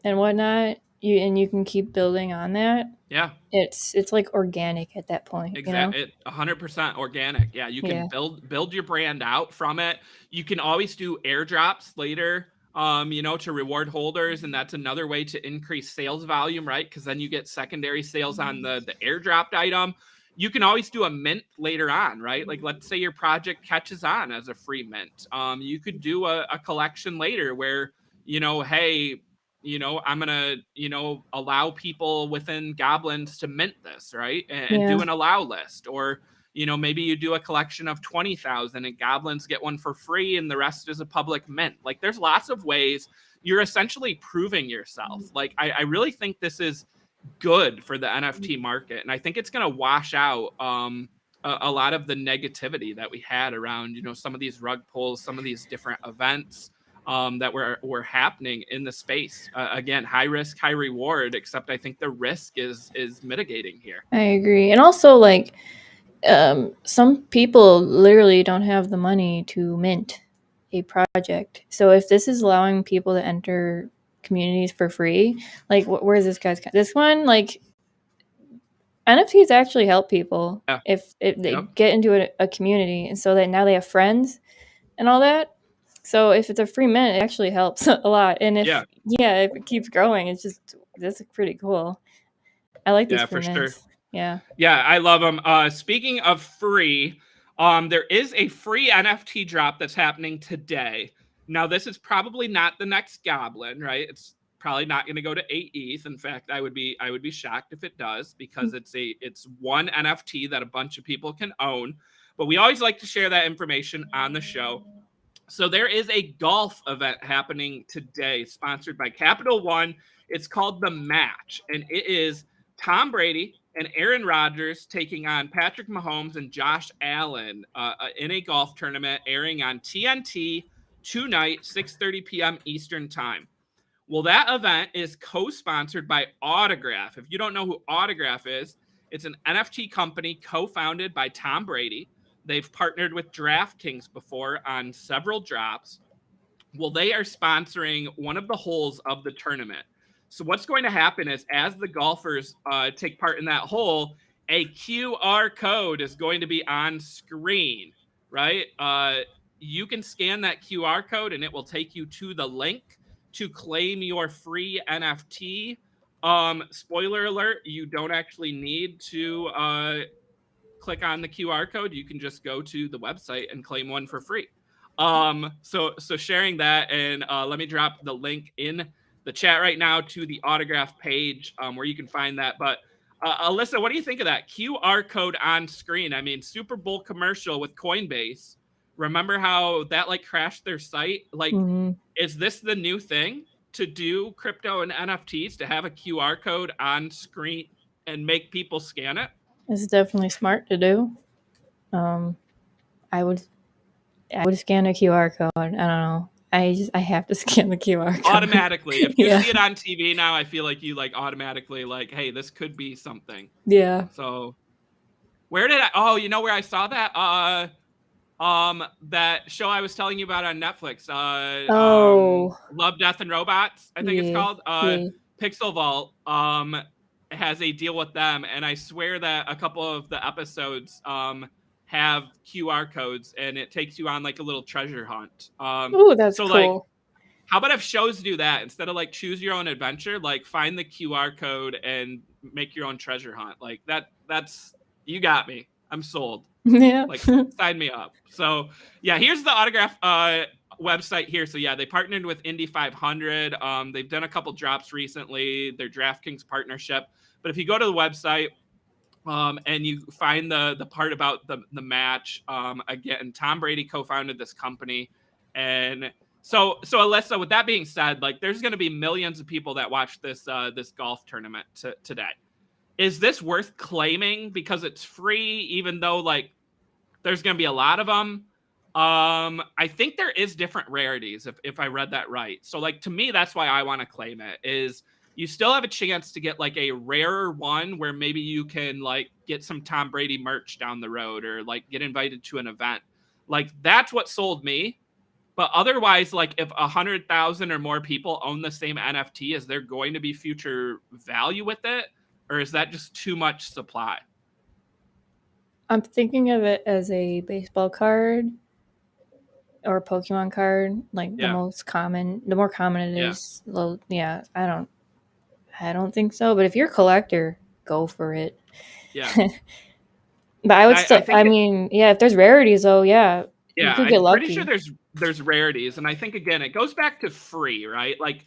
and whatnot, you can keep building on that. Yeah. It's like organic at that point. Exactly. 100% organic. Yeah, you can build your brand out from it. You can always do airdrops later, to reward holders, and that's another way to increase sales volume, right? Because then you get secondary sales on the airdropped item. You can always do a mint later on, right? Like let's say your project catches on as a free mint. You could do a collection later where, hey, I'm going to, allow people within Goblins to mint this, right? And do an allow list. Or, maybe you do a collection of 20,000 and Goblins get one for free and the rest is a public mint. Like there's lots of ways you're essentially proving yourself. Like I really think this is good for the NFT market. And I think it's going to wash out a lot of the negativity that we had around, some of these rug pulls, some of these different events that were happening in the space. Again, high risk, high reward, except I think the risk is mitigating here. I agree. And also like some people literally don't have the money to mint a project. So if this is allowing people to enter communities for free, like where's this guy's this one? Like NFTs actually help people if they get into a community, and so that now they have friends and all that. So if it's a free mint, it actually helps a lot. And if if it keeps growing, that's pretty cool. I like these free mints. Sure. Yeah, I love them. Speaking of free, there is a free NFT drop that's happening today. Now, this is probably not the next Goblin, right? It's probably not going to go to 8 ETH. In fact, I would be shocked if it does, because it's one NFT that a bunch of people can own. But we always like to share that information on the show. So there is a golf event happening today, sponsored by Capital One. It's called The Match, and it is Tom Brady and Aaron Rodgers taking on Patrick Mahomes and Josh Allen in a golf tournament airing on TNT tonight, 6:30 p.m. Eastern Time. Well, that event is co-sponsored by Autograph. If you don't know who Autograph is, it's an NFT company co-founded by Tom Brady. They've partnered with DraftKings before on several drops. Well, they are sponsoring one of the holes of the tournament. So what's going to happen is, as the golfers take part in that hole, a QR code is going to be on screen, right? You can scan that QR code and it will take you to the link to claim your free NFT. Spoiler alert, you don't actually need to click on the QR code. You can just go to the website and claim one for free. So sharing that, and let me drop the link in the chat right now to the Autograph page where you can find that. But Alyssa, what do you think of that QR code on screen? I mean, Super Bowl commercial with Coinbase. Remember how that like crashed their site? Like, is this the new thing to do crypto and NFTs, to have a QR code on screen and make people scan it? It's definitely smart to do. I would scan a QR code. I don't know. I have to scan the QR code automatically. If you see it on TV now, I feel like you like automatically like, hey, this could be something. Yeah. So where did you know where I saw that? That show I was telling you about on Netflix. Love, Death, and Robots, I think it's called. Pixel Vault has a deal with them, and I swear that a couple of the episodes have QR codes, and it takes you on like a little treasure hunt. Ooh, that's So like, cool. how about if shows do that instead of like choose your own adventure? Like find the QR code and make your own treasure hunt. Like that's you got me. I'm sold. Yeah. Like sign me up. So yeah, here's the autograph website here. So yeah, they partnered with Indy 500. They've done a couple drops recently. Their DraftKings partnership. But if you go to the website and you find the part about the match, again, Tom Brady co-founded this company, and so Alyssa, with that being said, like there's going to be millions of people that watch this this golf tournament today. Is this worth claiming because it's free, even though like there's going to be a lot of them? I think there is different rarities if I read that right. So like to me, that's why I want to claim it. Is you still have a chance to get like a rarer one where maybe you can like get some Tom Brady merch down the road or like get invited to an event. Like that's what sold me. But otherwise, like if 100,000 or more people own the same NFT, is there going to be future value with it? Or is that just too much supply? I'm thinking of it as a baseball card or a Pokemon card, like the Yeah. most common. The more common it Yeah. is, yeah. I don't think so. But if you're a collector, go for it. Yeah. But I would I still. think I mean, yeah. If there's rarities, though, yeah, you yeah, could get I'm pretty sure lucky. there's rarities, and I think again it goes back to free, right? Like,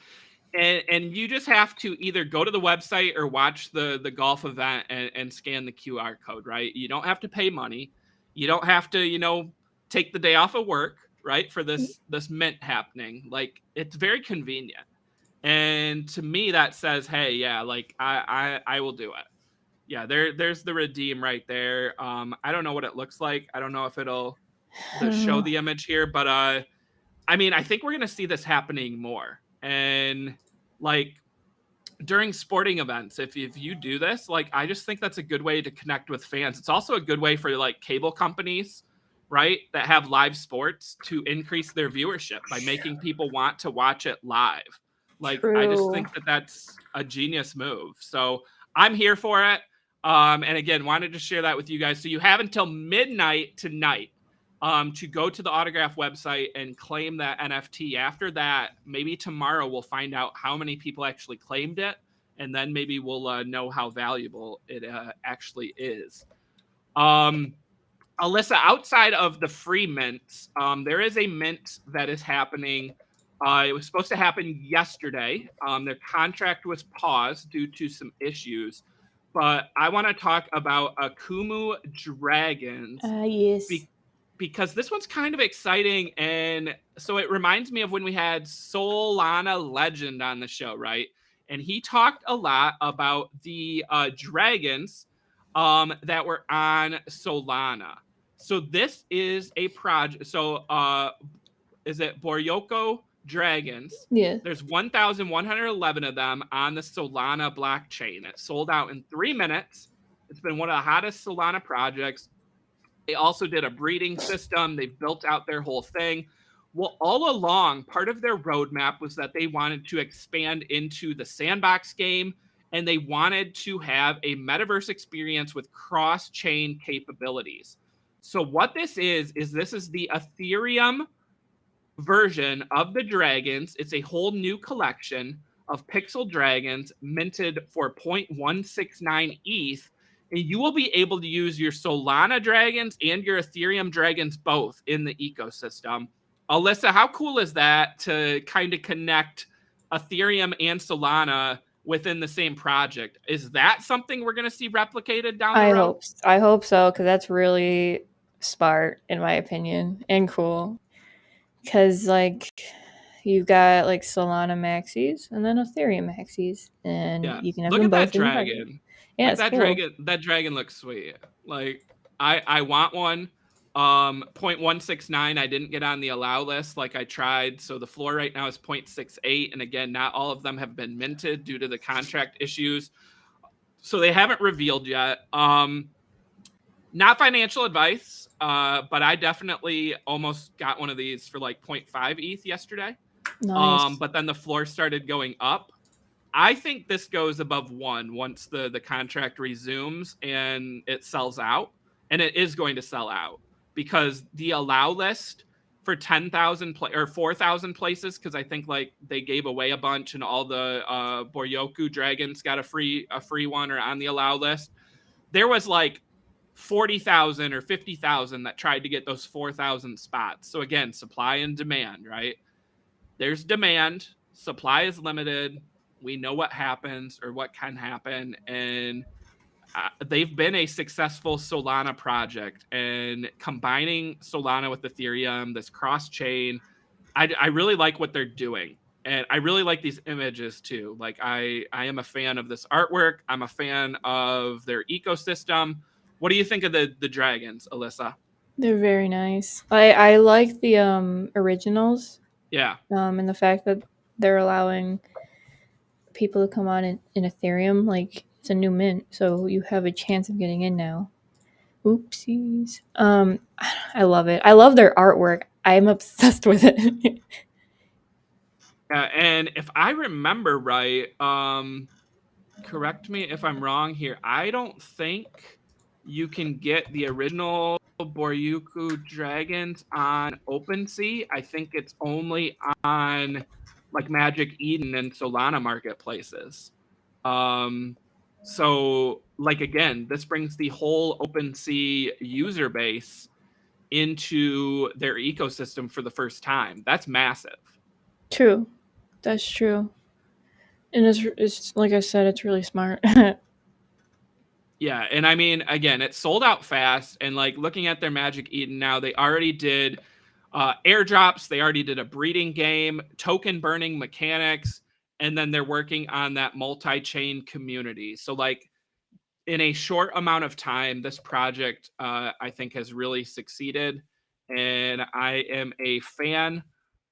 and you just have to either go to the website or watch the golf event and scan the QR code, right? You don't have to pay money, you don't have to take the day off of work, right, for this mint happening. Like it's very convenient, and to me that says, hey, yeah, like I will do it. Yeah, there's the redeem right there. I don't know what it looks like. I don't know if it'll show the image here, but I mean, I think we're gonna see this happening more. And like during sporting events, if you do this, like I just think that's a good way to connect with fans. It's also a good way for like cable companies, right, that have live sports to increase their viewership by making people want to watch it live. Like I just True. think that that's a genius move. So I'm here for it. And again, wanted to share that with you guys. So you have until midnight tonight to go to the autograph website and claim that NFT. After that, maybe tomorrow we'll find out how many people actually claimed it, and then maybe we'll know how valuable it actually is. Alyssa, outside of the free mints, there is a mint that is happening. It was supposed to happen yesterday. Their contract was paused due to some issues. But I want to talk about Akumu Dragonz. Yes. Because this one's kind of exciting. And so it reminds me of when we had Solana Legend on the show, right? And he talked a lot about the dragons that were on Solana. So this is a project. So is it Boryoko Dragonz? Yeah. There's 1,111 of them on the Solana blockchain. It sold out in 3 minutes. It's been one of the hottest Solana projects. They also did a breeding system. They built out their whole thing. Well, all along, part of their roadmap was that they wanted to expand into the sandbox game, and they wanted to have a metaverse experience with cross-chain capabilities. So what this is the Ethereum version of the dragons. It's a whole new collection of pixel dragons minted for 0.169 ETH. And you will be able to use your Solana dragons and your Ethereum dragons both in the ecosystem. Alyssa, how cool is that to kind of connect Ethereum and Solana within the same project? Is that something we're going to see replicated down the road? I hope so, because that's really smart, in my opinion, and cool. Because, like, you've got, like, Solana maxis and then Ethereum maxis, and Yeah. you can have Look them at that both in your project. dragon. Yeah, Like it's cool. that dragon looks sweet. Like I want one. 0.169. I didn't get on the allow list like I tried. So the floor right now is 0.68. And again, not all of them have been minted due to the contract issues. So they haven't revealed yet. Not financial advice, but I definitely almost got one of these for like 0.5 ETH yesterday. Nice. But then the floor started going up. I think this goes above 1 once the contract resumes and it sells out, and it is going to sell out because the allow list for 10,000 or 4,000 places, because I think like they gave away a bunch and all the Boryoku Dragons got a free one or on the allow list. There was like 40,000 or 50,000 that tried to get those 4,000 spots. So again, supply and demand, right? There's demand, supply is limited. We know what happens or what can happen, and they've been a successful Solana project, and combining Solana with Ethereum, this cross chain, I really like what they're doing. And I really like these images too. Like I am a fan of this artwork. I'm a fan of their ecosystem. What do you think of the dragons, Alyssa? They're very nice. I like the originals. Yeah. And the fact that they're allowing people to come on in Ethereum, like it's a new mint, so you have a chance of getting in now. Oopsies. I love it. I love their artwork. I'm obsessed with it. And if I remember right, correct me if I'm wrong here, I don't think you can get the original Boryoku Dragons on OpenSea. I think it's only on like Magic Eden and Solana marketplaces. So like again, this brings the whole OpenSea user base into their ecosystem for the first time. That's massive. True. That's true. And it's like I said, it's really smart. Yeah, and I mean, again, it sold out fast, and like looking at their Magic Eden now, they already did airdrops, they already did a breeding game, token burning mechanics, and then they're working on that multi-chain community. So like in a short amount of time, this project I think has really succeeded, and I am a fan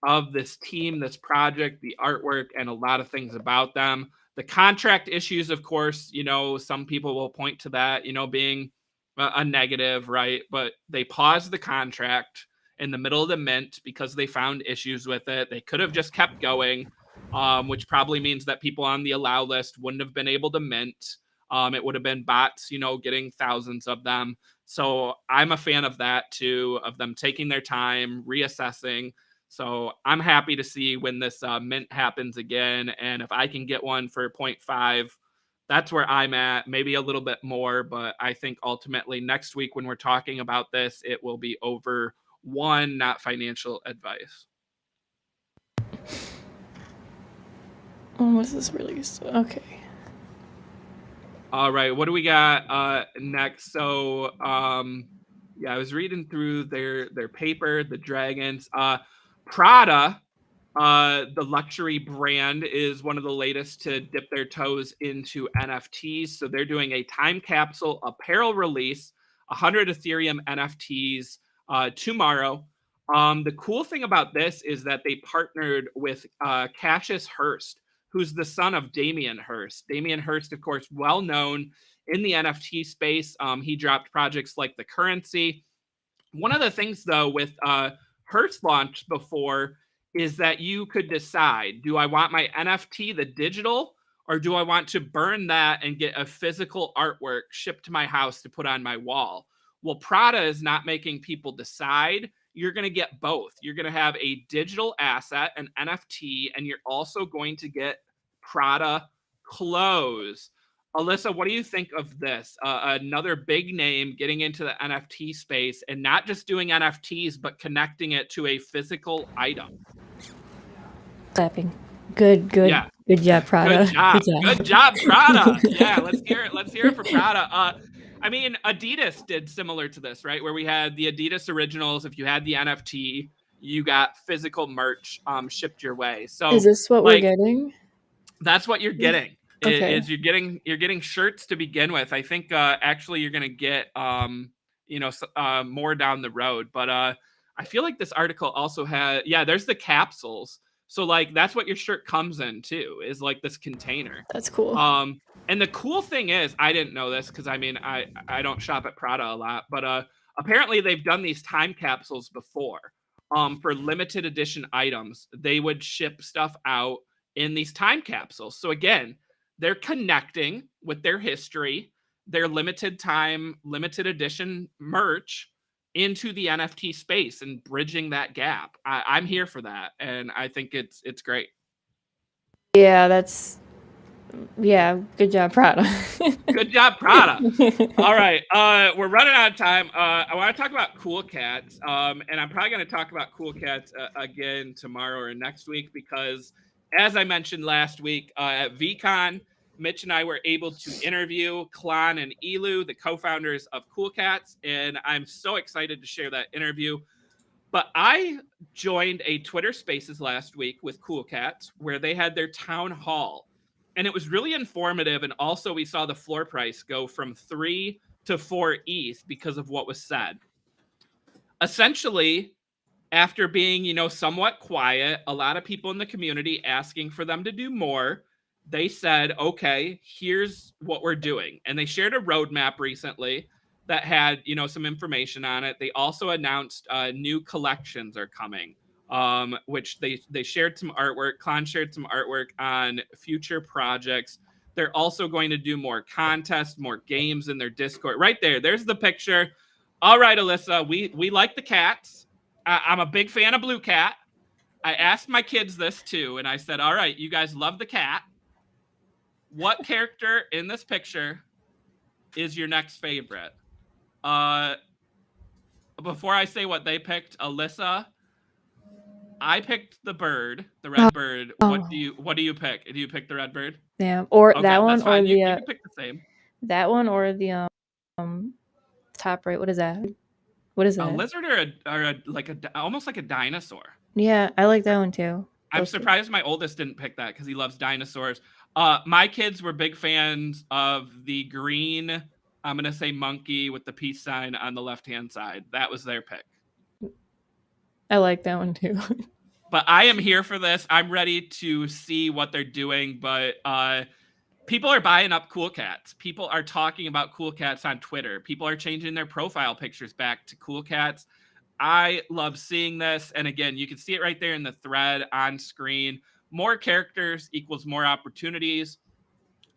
of this team, this project, the artwork, and a lot of things about them. The contract issues, of course, you know, some people will point to that, you know, being a negative, right? But they paused the contract in the middle of the mint because they found issues with it. They could have just kept going, which probably means that people on the allow list wouldn't have been able to mint. It would have been bots, you know, getting thousands of them. So I'm a fan of that too, of them taking their time, reassessing. So I'm happy to see when this mint happens again. And if I can get one for 0.5, that's where I'm at, maybe a little bit more. But I think ultimately next week when we're talking about this, it will be over 1, not financial advice. Oh, was this released? Okay. All right, what do we got next? So yeah, I was reading through their paper, the dragons. Prada, the luxury brand, is one of the latest to dip their toes into NFTs. So they're doing a time capsule apparel release, 100 Ethereum NFTs tomorrow. The cool thing about this is that they partnered with Cassius Hurst, who's the son of Damien Hirst. Damien Hirst, of course, well known in the NFT space. He dropped projects like The Currency. One of the things, though, with Hirst launched before is that you could decide, do I want my NFT, the digital, or do I want to burn that and get a physical artwork shipped to my house to put on my wall? Well, Prada is not making people decide. You're going to get both. You're going to have a digital asset, an NFT, and you're also going to get Prada clothes. Alyssa, what do you think of this? Another big name getting into the NFT space and not just doing NFTs, but connecting it to a physical item. Clapping. Good. Yeah. Good job, Prada. Good job, Prada. Yeah, let's hear it. Let's hear it for Prada. I mean, Adidas did similar to this, right? Where we had the Adidas originals. If you had the NFT, you got physical merch shipped your way. So is this what we're getting? That's what you're getting. Okay. Is you're getting shirts to begin with. I think actually you're gonna get more down the road. But I feel like this article also had there's the capsules. So like that's what your shirt comes in too, is like this container. That's cool. And the cool thing is, I didn't know this because I mean I don't shop at Prada a lot, but apparently they've done these time capsules before. For limited edition items, they would ship stuff out in these time capsules. So again, they're connecting with their history, their limited time, limited edition merch into the NFT space and bridging that gap. I'm here for that, and I think it's great. Yeah, good job, Prada. Good job, Prada. All right, we're running out of time. I want to talk about Cool Cats, and I'm probably going to talk about Cool Cats again tomorrow or next week because, as I mentioned last week at VCon, Mitch and I were able to interview Klon and Elu, the co-founders of Cool Cats, and I'm so excited to share that interview. But I joined a Twitter Spaces last week with Cool Cats where they had their town hall. And it was really informative. And also, we saw the floor price go from 3 to 4 ETH because of what was said. Essentially, after being, somewhat quiet, a lot of people in the community asking for them to do more, they said, okay, here's what we're doing. And they shared a roadmap recently that had, some information on it. They also announced new collections are coming, which they shared some artwork. Klon shared some artwork on future projects. They're also going to do more contests, more games in their Discord. Right there. There's the picture. All right, Alyssa, we like the cats. I'm a big fan of Blue Cat. I asked my kids this too, and I said, all right, you guys love the cat. What character in this picture is your next favorite? Before I say what they picked, Alyssa, I picked the bird, the red bird. What do you pick? Do you pick the red bird? Yeah, or Okay, that one, that's fine. or You can pick the same. that one, or the top right. What is that? What is that? A lizard or almost like a dinosaur. Yeah, I like that one too. I'm surprised my oldest didn't pick that because he loves dinosaurs. My kids were big fans of the green, I'm going to say monkey with the peace sign on the left-hand side. That was their pick. I like that one too. But I am here for this. I'm ready to see what they're doing. But people are buying up Cool Cats. People are talking about Cool Cats on Twitter. People are changing their profile pictures back to Cool Cats. I love seeing this. And again, you can see it right there in the thread on screen. More characters equals more opportunities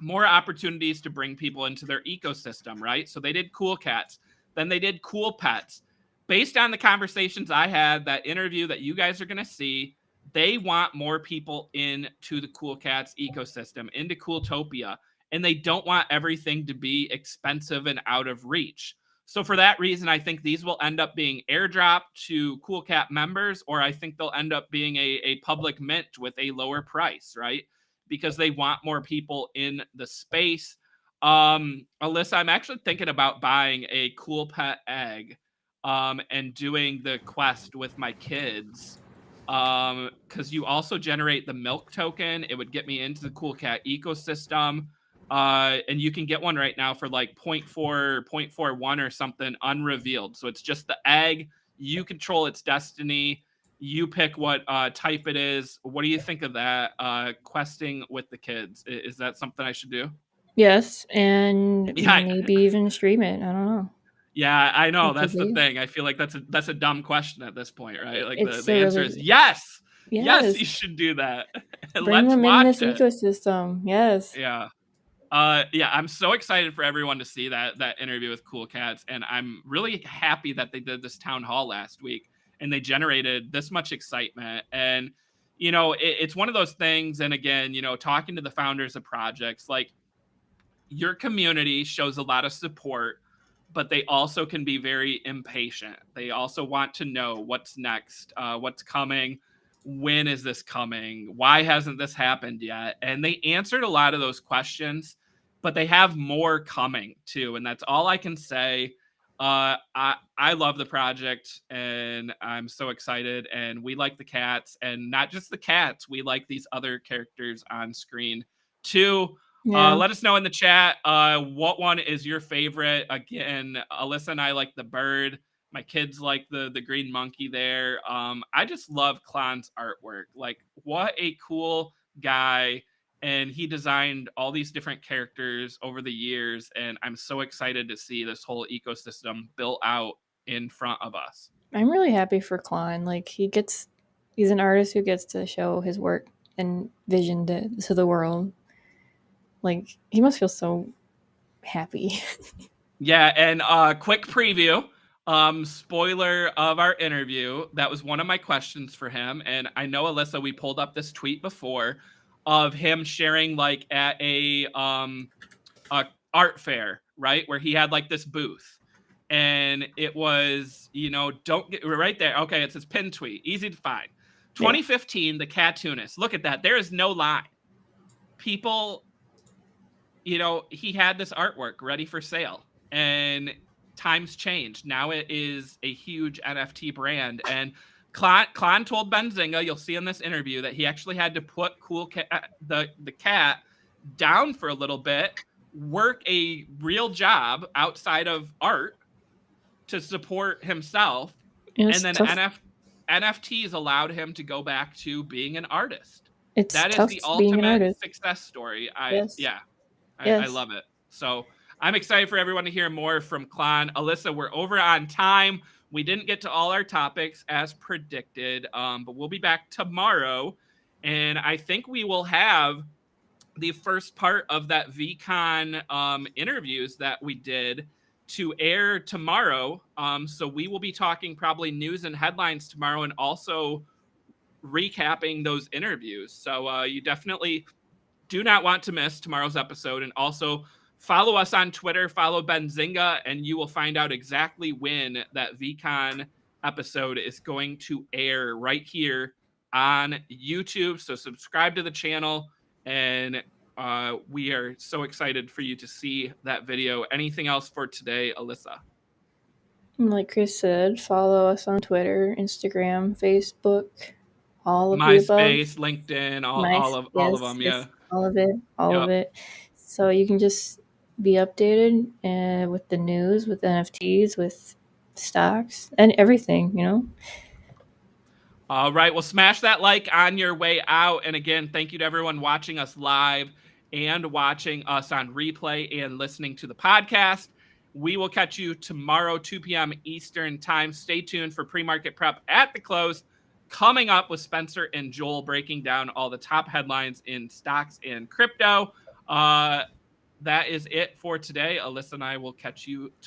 to bring people into their ecosystem, right? So they did Cool Cats. Then they did Cool Pets. Based on the conversations I had, that interview that you guys are going to see, they want more people into the Cool Cats ecosystem, into Cooltopia. And they don't want everything to be expensive and out of reach. So for that reason, I think these will end up being airdropped to Cool Cat members, or I think they'll end up being a public mint with a lower price, right? Because they want more people in the space. Alyssa, I'm actually thinking about buying a Cool Pet egg and doing the quest with my kids. Because you also generate the milk token. It would get me into the Cool Cat ecosystem. And you can get one right now for like 0.41 or something unrevealed. So it's just the egg. You control its destiny. You pick what type it is. What do you think of that? Questing with the kids. Is that something I should do? Yes, and maybe even stream it. I don't know. Yeah, I know. That's the thing. I feel like that's a dumb question at this point, right? Like the answer is yes. Yes, you should do that. Bring them in this ecosystem. Yes. Yeah. I'm so excited for everyone to see that interview with Cool Cats, and I'm really happy that they did this town hall last week and they generated this much excitement. And it's one of those things. And again, talking to the founders of projects, like your community shows a lot of support, but they also can be very impatient. They also want to know what's next, what's coming. When is this coming? Why hasn't this happened yet? And they answered a lot of those questions, but they have more coming too. And that's all I can say. I love the project and I'm so excited. And we like the cats, and not just the cats. We like these other characters on screen too. Yeah. Let us know in the chat what one is your favorite. Again, Alyssa and I like the bird. My kids like the green monkey there. I just love Klon's artwork. Like, what a cool guy. And he designed all these different characters over the years. And I'm so excited to see this whole ecosystem built out in front of us. I'm really happy for Klon. Like, he's an artist who gets to show his work envisioned it to the world. Like, he must feel so happy. Yeah, and quick preview, spoiler of our interview. That was one of my questions for him, and I know, Alyssa, we pulled up this tweet before of him sharing like at a art fair, right, where he had like this booth, and it was, you know, don't get right there. Okay, it's his pin tweet, easy to find. 2015, the cartoonist. Look at that. There is no line. People, you know, he had this artwork ready for sale, and times changed. Now it is a huge NFT brand, and Klon told Benzinga, you'll see in this interview, that he actually had to put the cat down for a little bit, work a real job outside of art to support himself, and then NFTs allowed him to go back to being an artist. That is the ultimate success story. I love it. So I'm excited for everyone to hear more from Klon. Alyssa, we're over on time. We didn't get to all our topics as predicted, but we'll be back tomorrow. And I think we will have the first part of that VCon interviews that we did to air tomorrow. So we will be talking probably news and headlines tomorrow, and also recapping those interviews. So you definitely do not want to miss tomorrow's episode. And also follow us on Twitter, follow Benzinga, and you will find out exactly when that VCon episode is going to air right here on YouTube. So subscribe to the channel, and we are so excited for you to see that video. Anything else for today, Alyssa? Like Chris said, follow us on Twitter, Instagram, Facebook, all of MySpace, the above. LinkedIn, all of them. Yeah, all of it. So you can just be updated with the news, with NFTs, with stocks, and everything, you know. All right. Well, smash that like on your way out. And again, thank you to everyone watching us live and watching us on replay and listening to the podcast. We will catch you tomorrow, 2 p.m. Eastern time. Stay tuned for pre-market prep at the close. Coming up with Spencer and Joel breaking down all the top headlines in stocks and crypto. That is it for today. Alyssa and I will catch you tomorrow.